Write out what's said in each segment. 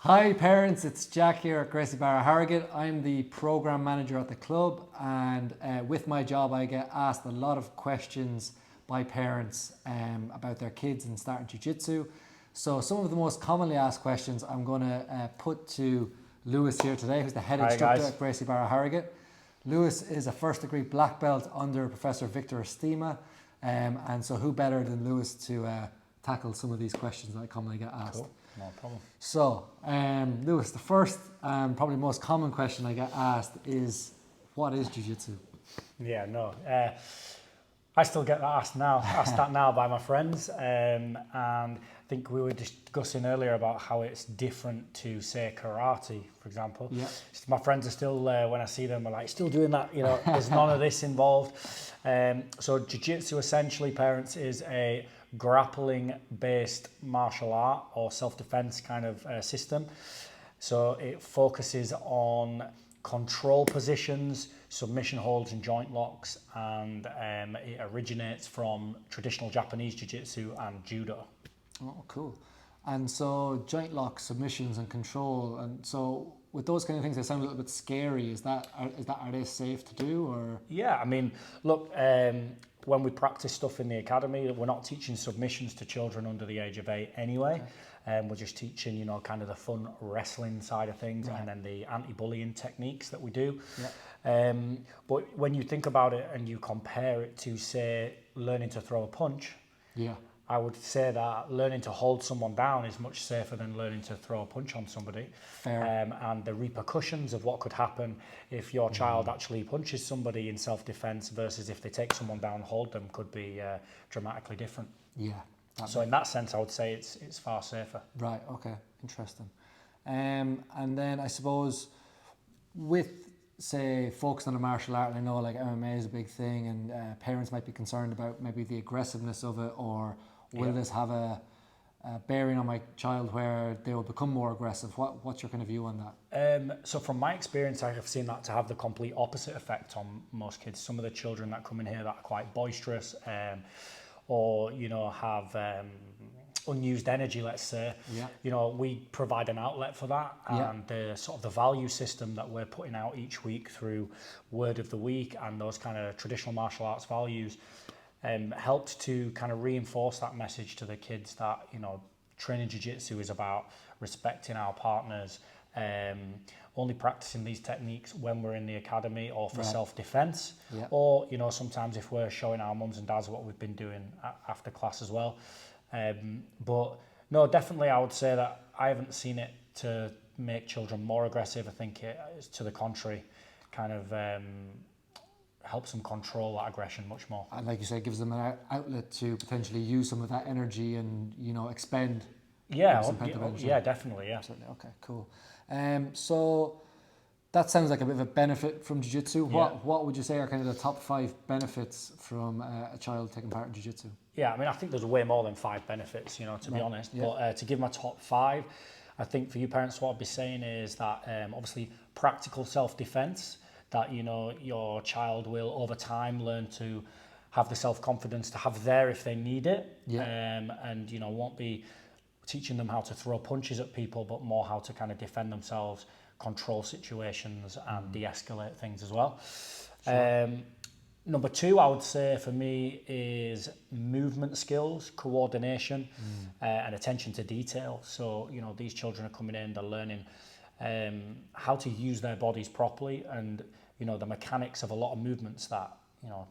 Hi parents, it's Jack here at Gracie Barra Harrogate. I'm the program manager at the club, and with my job I get asked a lot of questions by parents about their kids and starting jiu-jitsu. So some of the most commonly asked questions I'm going to put to Lewis here today, who's the head instructor at Gracie Barra Harrogate. Lewis is a first degree black belt under Professor Victor Estima, and so who better than Lewis to tackle some of these questions that I commonly get asked. Cool. No problem. So, Lewis, the first and probably most common question I get asked is, what is jiu-jitsu? Yeah, no. I still get that asked that now by my friends. And I think we were discussing earlier about how it's different to, say, karate, for example. Yeah. My friends are still, when I see them, are like, still doing that, there's none of this involved. So jiu-jitsu essentially, parents, is a grappling-based martial art or self-defense kind of system. So it focuses on control positions, submission holds and joint locks, and it originates from traditional Japanese jiu-jitsu and judo. Oh, cool. And so joint locks, submissions and control, and so with those kind of things, they sound a little bit scary. Are they safe to do, or? Yeah, I mean, look, when we practice stuff in the academy, we're not teaching submissions to children under the age of 8 anyway. Okay. We're just teaching, kind of the fun wrestling side of things, right, and then the anti-bullying techniques that we do. Yeah. But when you think about it and you compare it to, say, learning to throw a punch, yeah, I would say that learning to hold someone down is much safer than learning to throw a punch on somebody. Fair. And the repercussions of what could happen if your child actually punches somebody in self-defense versus if they take someone down and hold them could be dramatically different. Yeah. So in that sense, I would say it's far safer. Right, okay, interesting. And then I suppose with, say, focusing on a martial art, and I know like MMA is a big thing, and parents might be concerned about maybe the aggressiveness of it, or will this have a bearing on my child where they will become more aggressive? What's your kind of view on that? So from my experience, I have seen that to have the complete opposite effect on most kids. Some of the children that come in here that are quite boisterous, or have unused energy, let's say, we provide an outlet for that, and the sort of the value system that we're putting out each week through Word of the Week and those kind of traditional martial arts values helped to kind of reinforce that message to the kids that training jiu-jitsu is about respecting our partners, only practicing these techniques when we're in the academy or for self-defense, or sometimes if we're showing our mums and dads what we've been doing after class as well. But no, definitely I would say that I haven't seen it to make children more aggressive. I think it's to the contrary, kind of helps them control that aggression much more. And like you said, gives them an outlet to potentially use some of that energy and expend. Yeah, definitely, yeah. Certainly. Okay, cool. So that sounds like a bit of a benefit from jiu-jitsu. What would you say are kind of the top 5 benefits from a child taking part in jiu-jitsu? Yeah, I mean, I think there's way more than 5 benefits, to be honest. Yeah. But to give my top 5, I think for you parents, what I'd be saying is that obviously practical self-defense, that your child will over time learn to have the self-confidence to have there if they need it, and won't be teaching them how to throw punches at people, but more how to kind of defend themselves, control situations, and de-escalate things as well. Sure. Number 2, I would say for me, is movement skills, coordination, and attention to detail. So these children are coming in, they're learning how to use their bodies properly, and the mechanics of a lot of movements that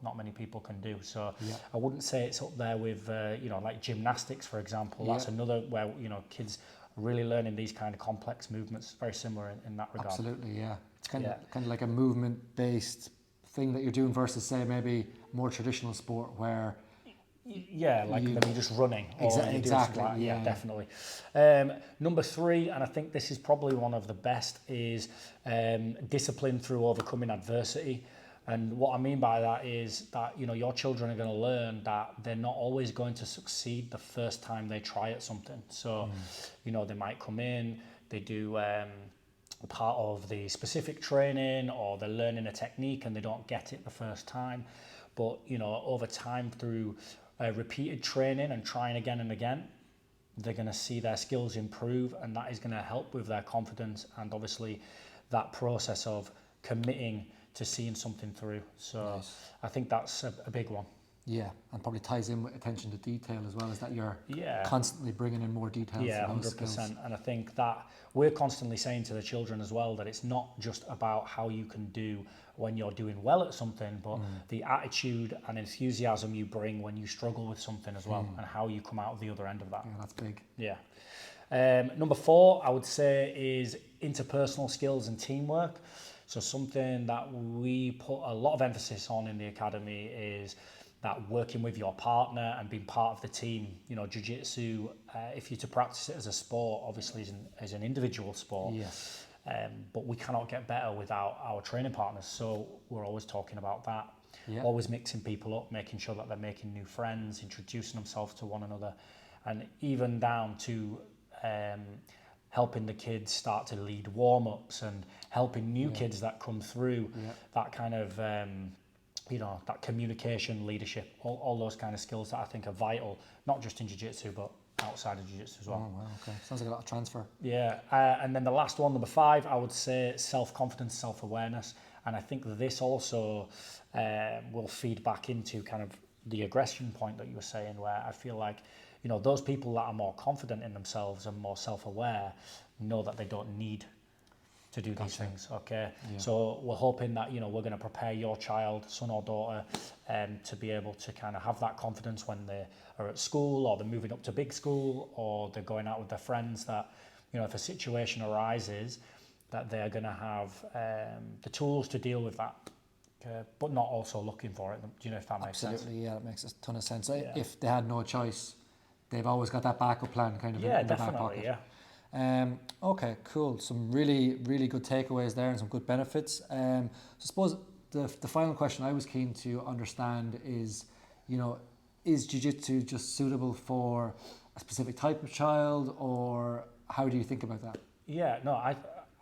not many people can do. So I wouldn't say it's up there with like gymnastics, for example. That's another where kids are really learning these kind of complex movements. Very similar in that regard. Absolutely, yeah. It's kind of like a movement based thing that you're doing versus, say, maybe more traditional sport where like you're just running. Exactly. Definitely. Number 3, and I think this is probably one of the best, is discipline through overcoming adversity. And what I mean by that is that your children are going to learn that they're not always going to succeed the first time they try at something. So they might come in, they do part of the specific training, or they're learning a technique and they don't get it the first time. But over time, through repeated training and trying again and again, they're going to see their skills improve, and that is going to help with their confidence and obviously that process of committing to seeing something through. So Nice. I think that's a big one. Yeah, and probably ties in with attention to detail as well, is that you're Yeah. constantly bringing in more details. Yeah, to those 100%. skills. And I think that we're constantly saying to the children as well that it's not just about how you can do when you're doing well at something, but the attitude and enthusiasm you bring when you struggle with something as well, and how you come out of the other end of that. Yeah, that's big. Yeah. Number 4, I would say, is interpersonal skills and teamwork. So something that we put a lot of emphasis on in the academy is that working with your partner and being part of the team. You know, jiu-jitsu, if you're to practice it as a sport, obviously is an individual sport. Yes. But we cannot get better without our training partners. So we're always talking about that. Yeah. Always mixing people up, making sure that they're making new friends, introducing themselves to one another, and even down to helping the kids start to lead warm-ups and helping new kids that come through. That kind of that communication, leadership, all those kind of skills that I think are vital, not just in jiu-jitsu but outside of jiu-jitsu as well. Oh wow, okay. Sounds like a lot of transfer. Yeah, and then the last one, number 5, I would say self-confidence, self-awareness, and I think this also will feed back into kind of the aggression point that you were saying, where I feel like, you know, those people that are more confident in themselves and more self-aware know that they don't need to do these things, okay? Yeah. So we're hoping that, you know, we're going to prepare your child, son or daughter, to be able to kind of have that confidence when they are at school, or they're moving up to big school, or they're going out with their friends, that, you know, if a situation arises, that they're going to have the tools to deal with that, okay? But not also looking for it. Do you know if that makes sense? Absolutely, yeah, that makes a ton of sense. If they had no choice, they've always got that backup plan kind of in the back pocket. Yeah. Okay, cool. Some really, really good takeaways there and some good benefits. So I suppose the final question I was keen to understand is, you know, is jiu-jitsu just suitable for a specific type of child, or how do you think about that? Yeah, no,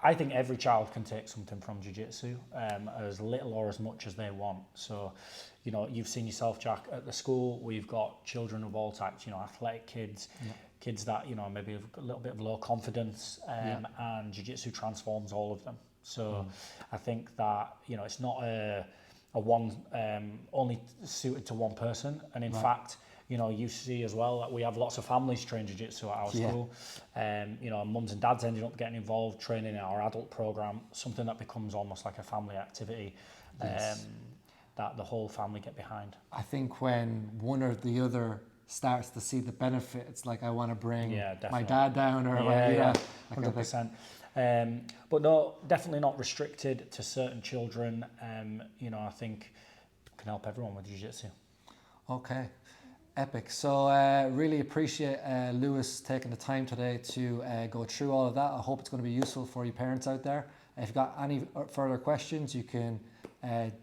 I think every child can take something from jiu-jitsu, as little or as much as they want. So, you know, you've seen yourself, Jack, at the school, we've got children of all types, you know, athletic kids, kids that, you know, maybe have a little bit of low confidence, and jiu-jitsu transforms all of them. So I think that, you know, it's not a one only suited to one person. And in fact, you know, you see as well that we have lots of families train jiu-jitsu at our school. You know, mums and dads ended up getting involved, training in our adult program, something that becomes almost like a family activity. That the whole family get behind. I think when one or the other starts to see the benefit, it's like, I want to bring my dad down, or 100%. But no, definitely not restricted to certain children. You know, I think can help everyone with jiu-jitsu. Okay. Epic. So really appreciate Lewis taking the time today to go through all of that. I hope it's going to be useful for you parents out there. If you've got any further questions, you can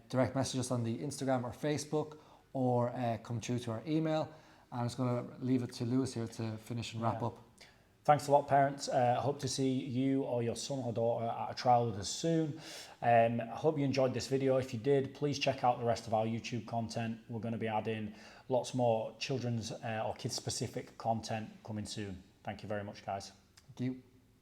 direct message us on the Instagram or Facebook, or come through to our email. I'm just going to leave it to Lewis here to finish and wrap up. Thanks a lot, parents. I hope to see you or your son or daughter at a trial with us soon. I hope you enjoyed this video. If you did, please check out the rest of our YouTube content. We're going to be adding lots more children's or kids-specific content coming soon. Thank you very much, guys. Thank you.